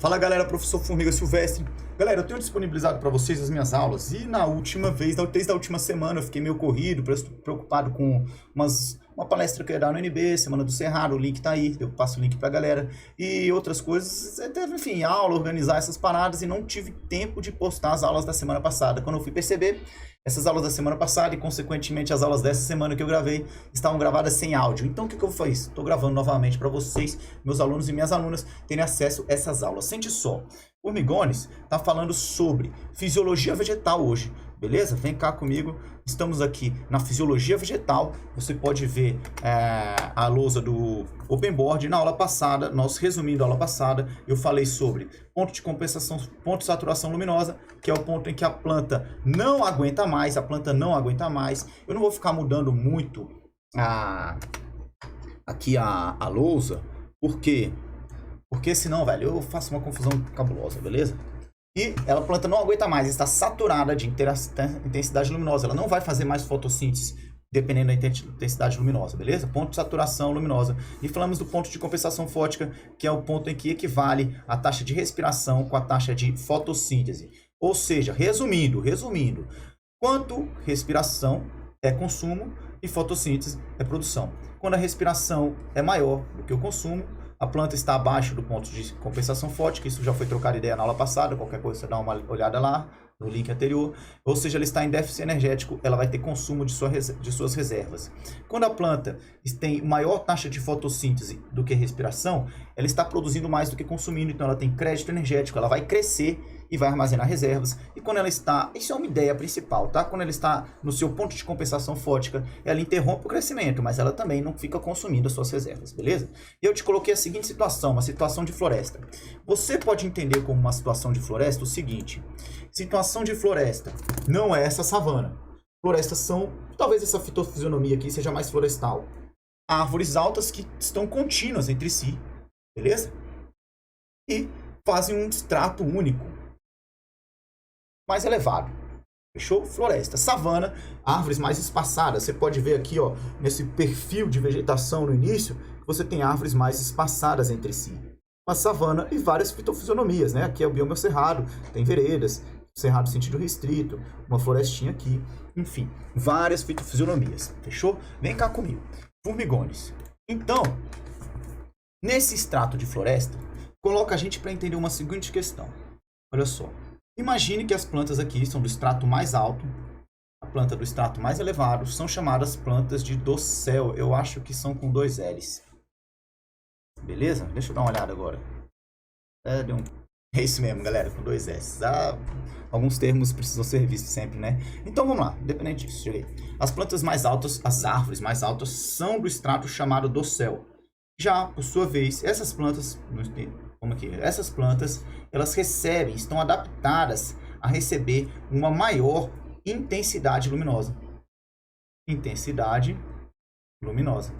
Fala galera, professor Formiga Silvestre. Galera, eu tenho disponibilizado para vocês as minhas aulas e na última vez, desde a última semana, eu fiquei meio corrido, preocupado com uma palestra que eu ia dar no NB, Semana do Cerrado, o link tá aí, eu passo o link pra galera, e outras coisas, enfim, aula, organizar essas paradas, e não tive tempo de postar as aulas da semana passada. Quando eu fui perceber, essas aulas da semana passada e, consequentemente, as aulas dessa semana que eu gravei estavam gravadas sem áudio. Então, o que eu fiz? Estou gravando novamente para vocês, meus alunos e minhas alunas, terem acesso a essas aulas. Sente só, Formigones está falando sobre fisiologia vegetal hoje, beleza? Vem cá comigo, estamos aqui na fisiologia vegetal. Você pode ver a lousa do Open Board. Na aula passada, nós resumindo a aula passada, eu falei sobre ponto de compensação, ponto de saturação luminosa, que é o ponto em que a planta não aguenta mais, Eu não vou ficar mudando muito aqui a lousa, porque senão, velho, eu faço uma confusão cabulosa, beleza? E a planta não aguenta mais, está saturada de intensidade luminosa. Ela não vai fazer mais fotossíntese dependendo da intensidade luminosa, beleza? Ponto de saturação luminosa. E falamos do ponto de compensação fótica, que é o ponto em que equivale a taxa de respiração com a taxa de fotossíntese. Ou seja, resumindo, quanto respiração é consumo e fotossíntese é produção. Quando a respiração é maior do que o consumo, a planta está abaixo do ponto de compensação fótica. Isso já foi trocado ideia na aula passada. Qualquer coisa você dá uma olhada lá no link anterior. Ou seja, ela está em déficit energético, ela vai ter consumo de suas reservas. Quando a planta tem maior taxa de fotossíntese do que respiração, ela está produzindo mais do que consumindo, então ela tem crédito energético, ela vai crescer e vai armazenar reservas. E quando ela está, isso é uma ideia principal, tá? Quando ela está no seu ponto de compensação fótica, ela interrompe o crescimento, mas ela também não fica consumindo as suas reservas, beleza? E eu te coloquei a seguinte situação, uma situação de floresta. Você pode entender como uma situação de floresta o seguinte: situação de floresta não é essa savana. Florestas são, talvez essa fitofisionomia aqui seja mais florestal. Árvores altas que estão contínuas entre si, beleza? E fazem um extrato único, mais elevado. Fechou? Floresta. Savana, árvores mais espaçadas. Você pode ver aqui, ó, nesse perfil de vegetação no início, você tem árvores mais espaçadas entre si. Uma savana e várias fitofisionomias, né? Aqui é o bioma cerrado, tem veredas, cerrado sentido restrito, uma florestinha aqui, enfim, várias fitofisionomias. Fechou? Vem cá comigo. Formigones. Então, nesse extrato de floresta, coloca a gente para entender uma seguinte questão. Olha só. Imagine que as plantas aqui são do extrato mais alto, a planta do extrato mais elevado, são chamadas plantas de dossel. Eu acho que são com 2 L's. Beleza? Deixa eu dar uma olhada agora. É isso mesmo, galera, com 2 S. Alguns termos precisam ser vistos sempre, né? Então vamos lá, independente disso, cheguei. As plantas mais altas, as árvores mais altas, são do extrato chamado dossel. Já, por sua vez, essas plantas, elas recebem, estão adaptadas a receber uma maior intensidade luminosa. Intensidade luminosa.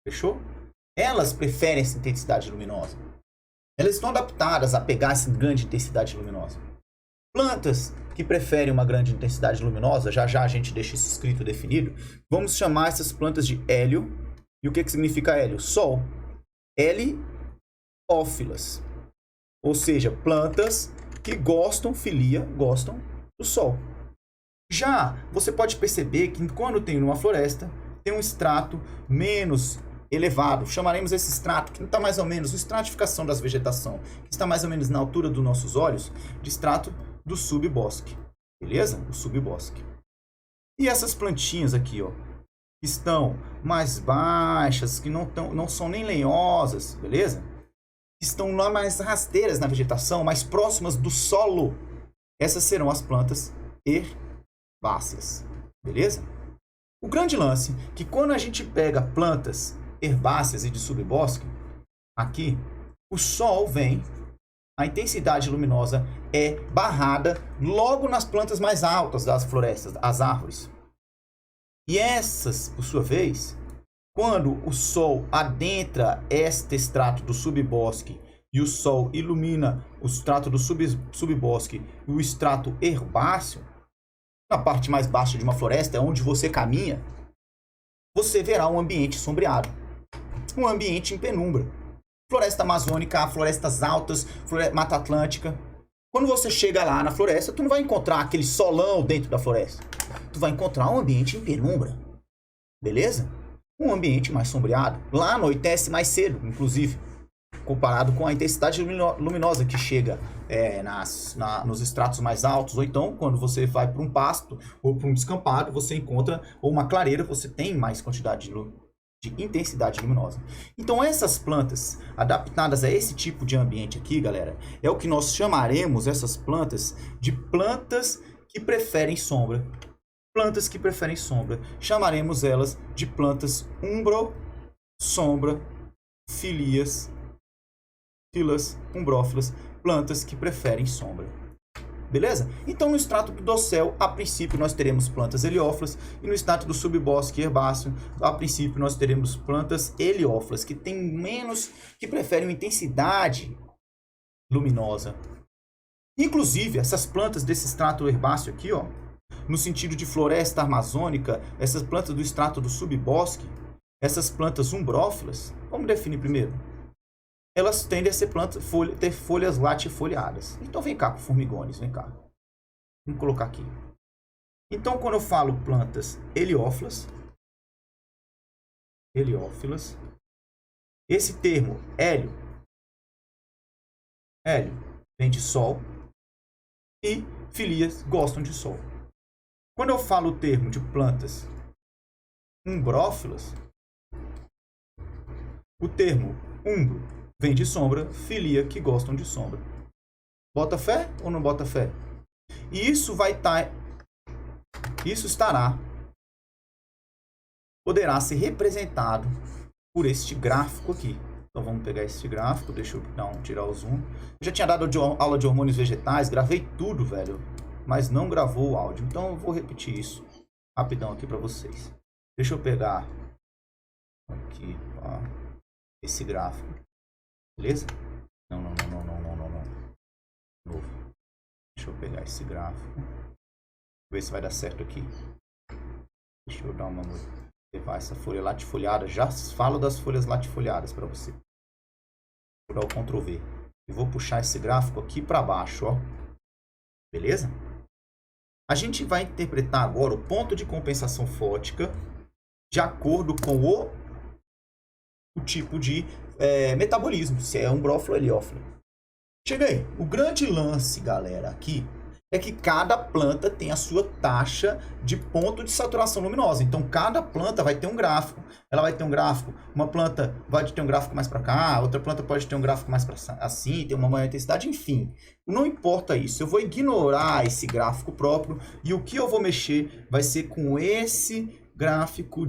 Fechou? Elas preferem essa intensidade luminosa. Elas estão adaptadas a pegar essa grande intensidade luminosa. Plantas que preferem uma grande intensidade luminosa, já a gente deixa isso escrito definido, vamos chamar essas plantas de hélio. E o que significa hélio? Sol. Heliófilas. Ou seja, plantas que gostam do sol. Já você pode perceber que quando tem numa floresta, tem um extrato menos elevado. Chamaremos esse extrato, que está mais ou menos, a estratificação das vegetação, que está mais ou menos na altura dos nossos olhos, de extrato do subbosque. Beleza? O subbosque. E essas plantinhas aqui, ó, estão mais baixas, que não são nem lenhosas, beleza? Estão lá mais rasteiras na vegetação, mais próximas do solo. Essas serão as plantas herbáceas, beleza? O grande lance é que quando a gente pega plantas herbáceas e de subbosque, aqui, o sol vem, a intensidade luminosa é barrada logo nas plantas mais altas das florestas, as árvores. E essas, por sua vez, quando o sol adentra este extrato do subbosque e o sol ilumina o extrato do subbosque e o extrato herbáceo, na parte mais baixa de uma floresta, onde você caminha, você verá um ambiente sombreado, um ambiente em penumbra. Floresta amazônica, florestas altas, Mata Atlântica. Quando você chega lá na floresta, tu não vai encontrar aquele solão dentro da floresta. Tu vai encontrar um ambiente em penumbra. Beleza? Um ambiente mais sombreado. Lá anoitece mais cedo, inclusive, comparado com a intensidade luminosa que chega nos estratos mais altos. Ou então, quando você vai para um pasto ou para um descampado, você encontra, ou uma clareira, você tem mais quantidade de intensidade luminosa. Então, essas plantas adaptadas a esse tipo de ambiente aqui, galera, é o que nós chamaremos essas plantas de plantas que preferem sombra. Plantas que preferem sombra. Chamaremos elas de plantas umbro, sombra, filas, umbrófilas, plantas que preferem sombra. Beleza? Então, no estrato do dossel, a princípio, nós teremos plantas heliófilas, e no estrato do subbosque herbáceo, a princípio, nós teremos plantas heliófilas, que preferem uma intensidade luminosa. Inclusive, essas plantas desse estrato herbáceo aqui, ó, no sentido de floresta amazônica, essas plantas do estrato do subbosque, essas plantas umbrófilas, vamos definir primeiro. Elas tendem a ser ter folhas latifoliadas. Então vem cá, formigones, vem cá. Vamos colocar aqui. Então, quando eu falo plantas heliófilas, esse termo hélio vem de sol e filias gostam de sol. Quando eu falo o termo de plantas umbrófilas, o termo umbro vem de sombra, filia que gostam de sombra. Bota fé ou não bota fé? E isso poderá ser representado por este gráfico aqui. Então vamos pegar esse gráfico, deixa eu tirar o zoom. Eu já tinha dado aula de hormônios vegetais, gravei tudo, velho, mas não gravou o áudio. Então eu vou repetir isso rapidão aqui para vocês. Deixa eu pegar aqui, ó, esse gráfico. Beleza? Não. Novo. Deixa eu pegar esse gráfico. Ver se vai dar certo aqui. Deixa eu dar uma... levar essa folha latifoliada. Já falo das folhas latifoliadas para você. Vou dar o Ctrl V. E vou puxar esse gráfico aqui para baixo, ó. Beleza? A gente vai interpretar agora o ponto de compensação fótica de acordo com o tipo de metabolismo, se é umbrófilo ou heliófilo. Chega aí. O grande lance, galera, aqui é que cada planta tem a sua taxa de ponto de saturação luminosa. Então, cada planta vai ter um gráfico. Ela vai ter um gráfico, uma planta vai ter um gráfico mais para cá, outra planta pode ter um gráfico mais para assim, ter uma maior intensidade, enfim. Não importa isso. Eu vou ignorar esse gráfico próprio e o que eu vou mexer vai ser com esse gráfico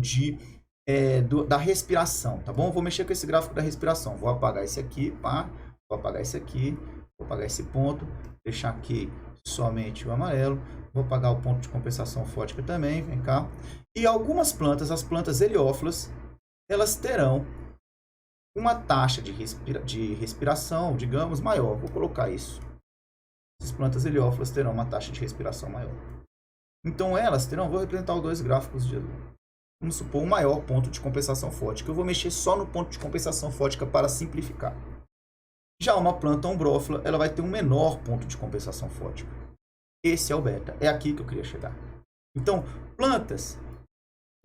da respiração, tá bom? Eu vou mexer com esse gráfico da respiração. Vou apagar esse aqui, pá. Vou apagar esse aqui. Vou apagar esse ponto. Deixar aqui somente o amarelo. Vou apagar o ponto de compensação fótica também. Vem cá. E algumas plantas, as plantas heliófilas, elas terão uma taxa de respiração, digamos, maior. Vou colocar isso. As plantas heliófilas terão uma taxa de respiração maior. Então elas terão, vou representar os dois gráficos de... Vamos supor, um maior ponto de compensação fótica. Eu vou mexer só no ponto de compensação fótica para simplificar. Já uma planta umbrófila, ela vai ter um menor ponto de compensação fótica. Esse é o beta. É aqui que eu queria chegar. Então, plantas...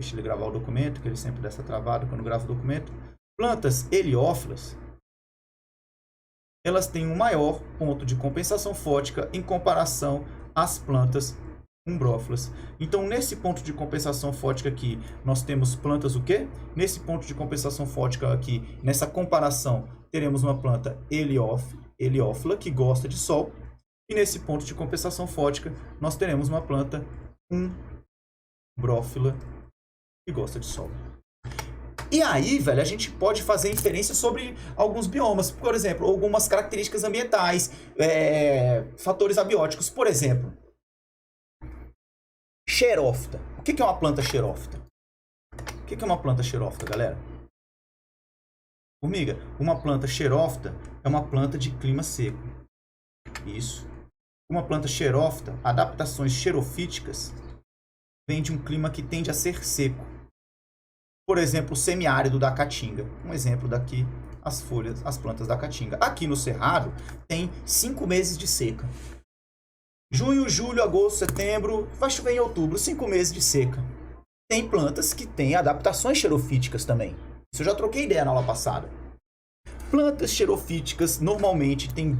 Deixa ele gravar o documento, que ele sempre dá essa travada quando grava o documento. Plantas heliófilas, elas têm um maior ponto de compensação fótica em comparação às plantas umbrófilas. Então, nesse ponto de compensação fótica aqui, nós temos plantas o quê? Nesse ponto de compensação fótica aqui, nessa comparação, teremos uma planta heliófila, que gosta de sol. E nesse ponto de compensação fótica, nós teremos uma planta umbrófila, que gosta de sol. E aí, velho, a gente pode fazer inferência sobre alguns biomas. Por exemplo, algumas características ambientais, fatores abióticos. Por exemplo, xerófita. O que é uma planta xerófita? O que é uma planta xerófita, galera? Formiga, uma planta xerófita é uma planta de clima seco. Isso. Uma planta xerófita, adaptações xerofíticas, vem de um clima que tende a ser seco. Por exemplo, o semiárido da Caatinga. Um exemplo daqui, as folhas, as plantas da caatinga. Aqui no Cerrado tem 5 meses de seca. Junho, julho, agosto, setembro, vai chover em outubro, 5 meses de seca. Tem plantas que têm adaptações xerofíticas também. Isso eu já troquei ideia na aula passada. Plantas xerofíticas normalmente têm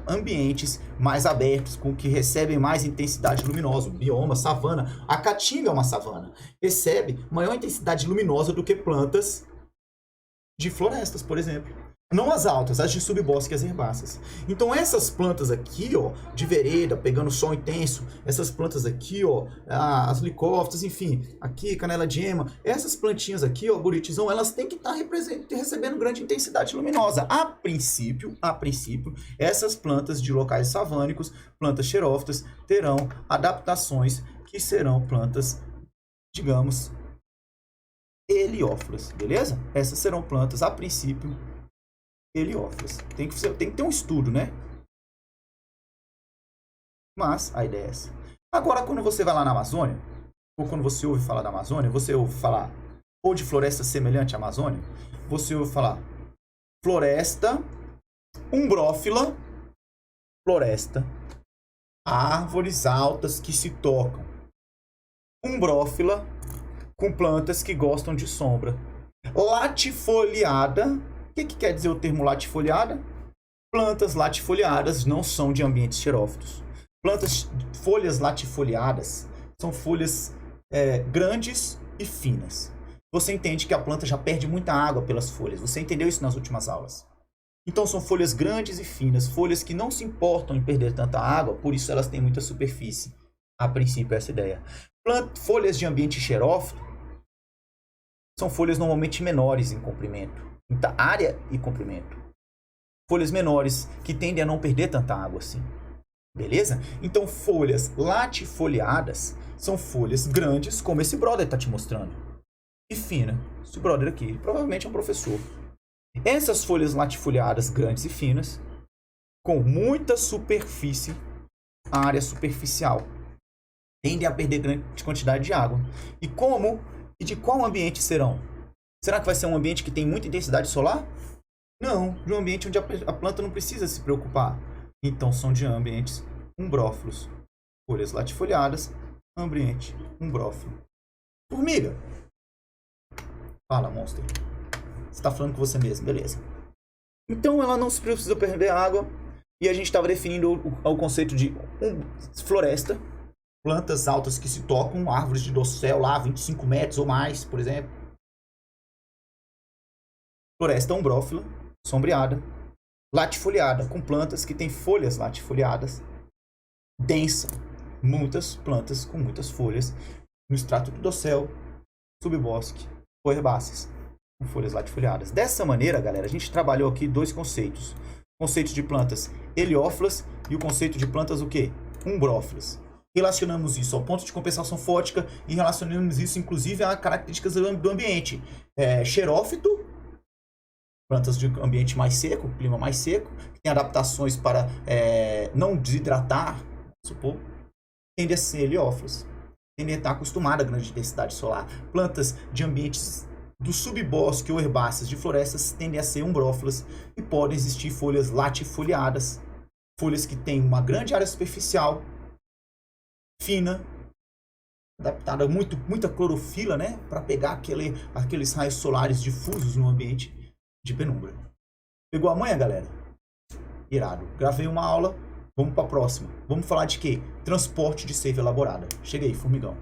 ambientes mais abertos, com que recebem mais intensidade luminosa. O bioma, savana. A caatinga é uma savana. Recebe maior intensidade luminosa do que plantas de florestas, por exemplo. Não as altas, as de subbosque e as herbáceas. Então essas plantas aqui, ó, de vereda, pegando sol intenso, essas plantas aqui, ó, as licófitas, enfim, aqui, canela de ema, essas plantinhas aqui, ó, buritizão, elas têm que estar recebendo grande intensidade luminosa. A princípio, essas plantas de locais savânicos, plantas xerófitas, terão adaptações que serão plantas, digamos, heliófilas, beleza? Essas serão plantas, a princípio, heliófilas. Tem que ter um estudo, né? Mas a ideia é essa. Agora, quando você vai lá na Amazônia, ou quando você ouve falar da Amazônia, você ouve falar ou de floresta semelhante à Amazônia, você ouve falar floresta umbrófila, floresta, árvores altas que se tocam, umbrófila, com plantas que gostam de sombra, latifoliada. O que quer dizer o termo latifoliada? Plantas latifoliadas não são de ambientes xerófitos. Folhas latifoliadas são folhas grandes e finas. Você entende que a planta já perde muita água pelas folhas. Você entendeu isso nas últimas aulas. Então são folhas grandes e finas, folhas que não se importam em perder tanta água, por isso elas têm muita superfície. A princípio é essa ideia. Folhas de ambiente xerófito são folhas normalmente menores em comprimento. Muita área e comprimento. Folhas menores que tendem a não perder tanta água assim. Beleza? Então, folhas latifoliadas são folhas grandes, como esse brother está te mostrando. E fina. Esse brother aqui provavelmente é um professor. Essas folhas latifoliadas grandes e finas, com muita superfície, área superficial, tendem a perder grande quantidade de água. E como e de qual ambiente serão? Será que vai ser um ambiente que tem muita intensidade solar? Não, de um ambiente onde a planta não precisa se preocupar. Então são de ambientes umbrófilos. Folhas latifoliadas, ambiente umbrófilo. Formiga. Fala, monstro. Você está falando com você mesmo, beleza. Então ela não precisa perder água. E a gente estava definindo o conceito de floresta. Plantas altas que se tocam, árvores de dossel lá, 25 metros ou mais, por exemplo. Floresta umbrófila, sombreada, latifoliada, com plantas que têm folhas latifoliadas, densa, muitas plantas com muitas folhas, no extrato do dossel, subbosque ou herbáceas, com folhas latifoliadas. Dessa maneira, galera, a gente trabalhou aqui dois conceitos. O conceito de plantas heliófilas e o conceito de plantas o quê? Umbrófilas. Relacionamos isso ao ponto de compensação fótica e relacionamos isso, inclusive, a características do ambiente. Xerófito, plantas de ambiente mais seco, clima mais seco, que tem adaptações para não desidratar, supor, tendem a ser heliófilas, tendem a estar acostumadas à grande densidade solar. Plantas de ambientes do subbosque ou herbáceas de florestas tendem a ser umbrófilas e podem existir folhas latifoliadas, folhas que têm uma grande área superficial, fina, adaptada, muita clorofila, né, para pegar aqueles raios solares difusos no ambiente de penumbra. Pegou a manha, galera? Irado. Gravei uma aula, vamos para a próxima. Vamos falar de quê? Transporte de seiva elaborada. Chega aí, formigão.